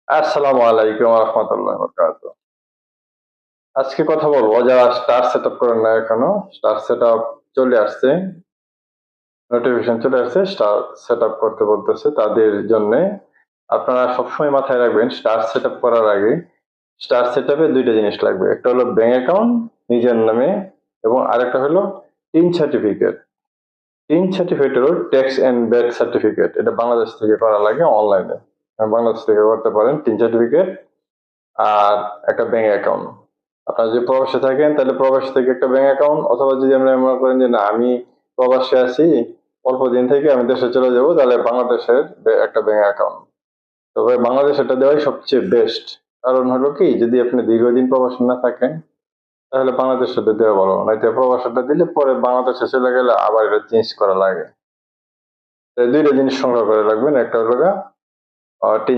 আসসালামু আলাইকুম রহমতুল্লাহ বরকাত। আজকে কথা বলবো যারা স্টার সেট আপ করেন না এখনো, স্টার সেট আপ চলে আসছে, নোটিফিকেশন চলে আসছে, স্টার সেট আপ করতে বলতেছে তাদের জন্য। আপনারা সবসময় মাথায় রাখবেন স্টার সেট আপ করার আগে স্টার সেট আপে দুইটা জিনিস লাগবে, একটা হলো ব্যাংক অ্যাকাউন্ট নিজের নামে, এবং আরেকটা হলো টিন সার্টিফিকেট। টিন সার্টিফিকেট হলো ট্যাক্স এন্ড ভ্যাট সার্টিফিকেট, এটা বাংলাদেশ থেকে করা লাগে অনলাইনে, বাংলাদেশ থেকে করতে পারেন টিন সার্টিফিকেট। আর একটা ব্যাংক অ্যাকাউন্ট, আপনারা যদি প্রবাসে থাকেন তাহলে প্রবাস থেকে একটা ব্যাংক অ্যাকাউন্ট, অথবা যদি আমরা মনে করেন যে না আমি প্রবাসে আছি অল্প দিন থেকে আমি দেশে চলে যাব, তাহলে বাংলাদেশের একটা ব্যাংক অ্যাকাউন্ট। তবে বাংলাদেশেরটা দেওয়াই সবচেয়ে বেস্ট। কারণ হলো কি, যদি আপনি দীর্ঘদিন প্রবাসে না থাকেন তাহলে বাংলাদেশটা দেওয়া ভালো, নয়তো প্রবাসটা দিলে পরে বাংলাদেশে চলে গেলে আবার এটা চেঞ্জ করা লাগে। তাই দুইটা জিনিস সংগ্রহ করে রাখবেন, একটা হলো টিন